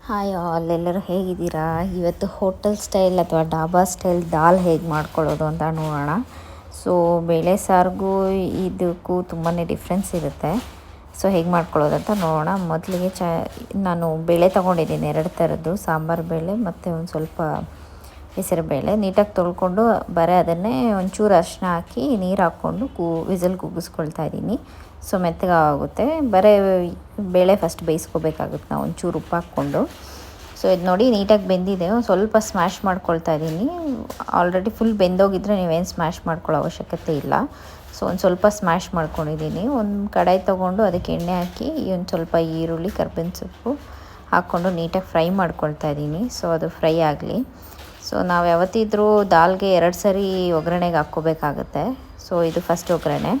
Hi all, ಎಲ್ಲರೂ ಹೇಗಿದ್ದೀರಾ? ಇವತ್ತು ಹೋಟೆಲ್ ಸ್ಟೈಲ್ ಅಥವಾ ಡಾಬಾ ಸ್ಟೈಲ್ ದಾಲ್ ಹೇಗೆ ಮಾಡ್ಕೊಳ್ಳೋದು ಅಂತ ನೋಡೋಣ. ಸೊ ಬೇಳೆ ಸಾರಿಗೂ ಇದಕ್ಕೂ ತುಂಬಾ ಡಿಫ್ರೆನ್ಸ್ ಇರುತ್ತೆ. ಸೊ ಹೇಗೆ ಮಾಡ್ಕೊಳ್ಳೋದು ಅಂತ ನೋಡೋಣ. ಮೊದಲಿಗೆ ನಾನು ಬೇಳೆ ತೊಗೊಂಡಿದ್ದೀನಿ 2 ಥರದ್ದು, ಸಾಂಬಾರು ಬೇಳೆ ಮತ್ತು ಒಂದು ಸ್ವಲ್ಪ ಹೆಸರು ಬೇಳೆ. ನೀಟಾಗಿ ತೊಳ್ಕೊಂಡು ಅದನ್ನೇ ಒಂಚೂರು ಅರಿಶಿನ ಹಾಕಿ ನೀರು ಹಾಕ್ಕೊಂಡು ವಿಸಲ್ ಕೂಗಿಸ್ಕೊಳ್ತಾ ಇದ್ದೀನಿ. ಸೊ ಮೆತ್ತಗಾಗುತ್ತೆ. ಬೇಳೆ ಫಸ್ಟ್ ಬೇಯಿಸ್ಕೋಬೇಕಾಗುತ್ತೆ ನಾವು ಒಂಚೂರು ಉಪ್ಪು ಹಾಕ್ಕೊಂಡು. ಸೊ ಇದು ನೋಡಿ ನೀಟಾಗಿ ಬೆಂದಿದೆ. ಒಂದು ಸ್ವಲ್ಪ ಸ್ಮ್ಯಾಶ್ ಮಾಡ್ಕೊಳ್ತಾ ಇದ್ದೀನಿ. ಆಲ್ರೆಡಿ ಫುಲ್ ಬೆಂದೋಗಿದ್ರೆ ನೀವೇನು ಸ್ಮ್ಯಾಶ್ ಮಾಡ್ಕೊಳ್ಳೋ ಅವಶ್ಯಕತೆ ಇಲ್ಲ. ಸೊ ಒಂದು ಸ್ವಲ್ಪ ಸ್ಮ್ಯಾಶ್ ಮಾಡ್ಕೊಂಡಿದ್ದೀನಿ. ಒಂದು ಕಡಾಯಿ ತೊಗೊಂಡು ಅದಕ್ಕೆ ಎಣ್ಣೆ ಹಾಕಿ ಒಂದು ಸ್ವಲ್ಪ ಈರುಳ್ಳಿ, ಕರ್ಬೇವಿನ ಸೊಪ್ಪು ಹಾಕ್ಕೊಂಡು ನೀಟಾಗಿ ಫ್ರೈ ಮಾಡ್ಕೊಳ್ತಾ ಇದ್ದೀನಿ. ಸೊ ಅದು ಫ್ರೈ ಆಗಲಿ. ಸೊ ನಾವು ಯಾವತ್ತಿದ್ರೂ ದಾಲ್ಗೆ 2 ಸರಿ ಒಗ್ಗರಣೆಗೆ ಹಾಕ್ಕೋಬೇಕಾಗತ್ತೆ. ಸೊ ಇದು ಫಸ್ಟ್ ಒಗ್ಗರಣೆ.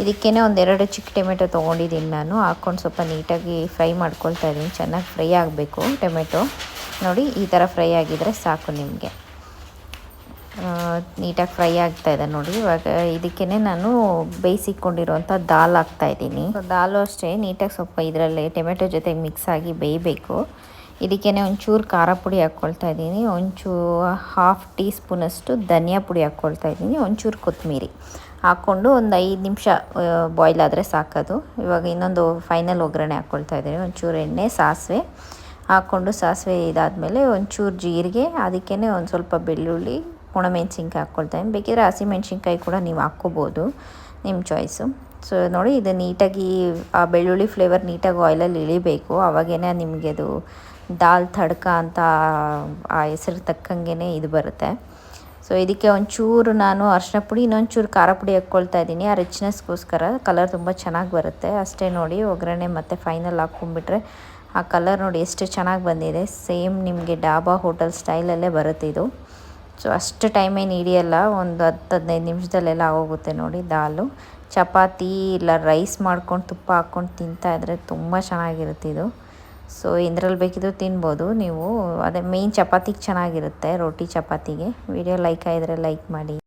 ಇದಕ್ಕೇ 1-2 ಚಿಕ್ಕ ಟೊಮೆಟೊ ತೊಗೊಂಡಿದ್ದೀನಿ ನಾನು. ಹಾಕ್ಕೊಂಡು ಸ್ವಲ್ಪ ನೀಟಾಗಿ ಫ್ರೈ ಮಾಡ್ಕೊಳ್ತಾ ಇದ್ದೀನಿ. ಚೆನ್ನಾಗಿ ಫ್ರೈ ಆಗಬೇಕು ಟೊಮೆಟೊ. ನೋಡಿ ಈ ಥರ ಫ್ರೈ ಆಗಿದರೆ ಸಾಕು ನಿಮಗೆ. ನೀಟಾಗಿ ಫ್ರೈ ಆಗ್ತಾಯಿದೆ ನೋಡಿ. ಇವಾಗ ಇದಕ್ಕೇ ನಾನು ಬೇಯಿಸಿಕೊಂಡಿರುವಂಥ ದಾಲ್ ಹಾಕ್ತಾಯಿದ್ದೀನಿ. ದಾಲು ಅಷ್ಟೇ ನೀಟಾಗಿ ಸ್ವಲ್ಪ ಇದರಲ್ಲೇ ಟೊಮೆಟೊ ಜೊತೆಗೆ ಮಿಕ್ಸ್ ಆಗಿ ಬೇಯಬೇಕು. ಇದಕ್ಕೇ ಒಂಚೂರು ಖಾರ ಪುಡಿ ಹಾಕ್ಕೊಳ್ತಾ ಇದ್ದೀನಿ. ½ ಟೀ ಸ್ಪೂನಷ್ಟು ಧನಿಯಾ ಪುಡಿ ಹಾಕ್ಕೊಳ್ತಾ ಇದ್ದೀನಿ. ಒಂಚೂರು ಕೊತ್ತಂಬರಿ ಹಾಕ್ಕೊಂಡು ಒಂದು 5 ನಿಮಿಷ ಬಾಯ್ಲ್ ಆದರೆ ಸಾಕೋದು. ಇವಾಗ ಇನ್ನೊಂದು ಫೈನಲ್ ಒಗ್ಗರಣೆ ಹಾಕ್ಕೊಳ್ತಾ ಇದ್ದೀನಿ. ಒಂಚೂರು ಎಣ್ಣೆ, ಸಾಸಿವೆ ಹಾಕ್ಕೊಂಡು, ಸಾಸಿವೆ ಇದಾದಮೇಲೆ ಒಂಚೂರು ಜೀರಿಗೆ, ಅದಕ್ಕೇ ಒಂದು ಸ್ವಲ್ಪ ಬೆಳ್ಳುಳ್ಳಿ, ಒಣಮೆಣ್ಸಿನ್ಕಾಯಿ ಹಾಕ್ಕೊಳ್ತಾ ಇದ್ದೀನಿ. ಬೇಕಿದ್ರೆ ಹಸಿಮೆಣ್ಸಿನ್ಕಾಯಿ ಕೂಡ ನೀವು ಹಾಕ್ಕೋಬೋದು, ನಿಮ್ಮ ಚಾಯ್ಸು. ಸೊ ನೋಡಿ ಇದು ನೀಟಾಗಿ ಆ ಬೆಳ್ಳುಳ್ಳಿ ಫ್ಲೇವರ್ ನೀಟಾಗಿ ಆಯಿಲಲ್ಲಿ ಇಳಿಬೇಕು. ಆವಾಗೇ ನಿಮಗೆ ಅದು ದಾಲ್ ತಡ್ಕ ಅಂತ ಆ ಹೆಸರು ತಕ್ಕಂಗೆ ಇದು ಬರುತ್ತೆ. ಸೊ ಇದಕ್ಕೆ ಒಂಚೂರು ನಾನು ಅರಿಶಿನ ಪುಡಿ, ಇನ್ನೊಂಚೂರು ಖಾರ ಪುಡಿ ಹಾಕ್ಕೊಳ್ತಾ ಇದ್ದೀನಿ. ಆ ರಿಚ್ನೆಸ್ಗೋಸ್ಕರ ಕಲರ್ ತುಂಬ ಚೆನ್ನಾಗಿ ಬರುತ್ತೆ. ಅಷ್ಟೇ ನೋಡಿ, ಒಗ್ಗರಣೆ ಮತ್ತು ಫೈನಲ್ ಹಾಕ್ಕೊಂಡ್ಬಿಟ್ರೆ ಆ ಕಲರ್ ನೋಡಿ ಎಷ್ಟು ಚೆನ್ನಾಗಿ ಬಂದಿದೆ. ಸೇಮ್ ನಿಮಗೆ ಡಾಬಾ ಹೋಟೆಲ್ ಸ್ಟೈಲಲ್ಲೇ ಬರುತ್ತೆ ಇದು. ಸೊ ಅಷ್ಟು ಟೈಮೇನು ಹಿಡಿಯಲ್ಲ, ಒಂದು 10-15 ನಿಮಿಷದಲ್ಲೆಲ್ಲ ಆಗೋಗುತ್ತೆ ನೋಡಿ ದಾಲು. ಚಪಾತಿ ಇಲ್ಲ ರೈಸ್ ಮಾಡ್ಕೊಂಡು ತುಪ್ಪ ಹಾಕ್ಕೊಂಡು ತಿಂತಾಯಿದ್ರೆ ತುಂಬ ಚೆನ್ನಾಗಿರುತ್ತೆ ಇದು. ಸೊ ಇದರಲ್ಲಿ ಬೇಕಿದ್ರು ತಿನ್ಬೋದು ನೀವು. ಅದೇ ಮೇಯ್ನ್ ಚಪಾತಿಗೆ ಚೆನ್ನಾಗಿರುತ್ತೆ, ರೋಟಿ ಚಪಾತಿಗೆ. ವಿಡಿಯೋ ಲೈಕ್ ಆಗಿದ್ರೆ ಲೈಕ್ ಮಾಡಿ.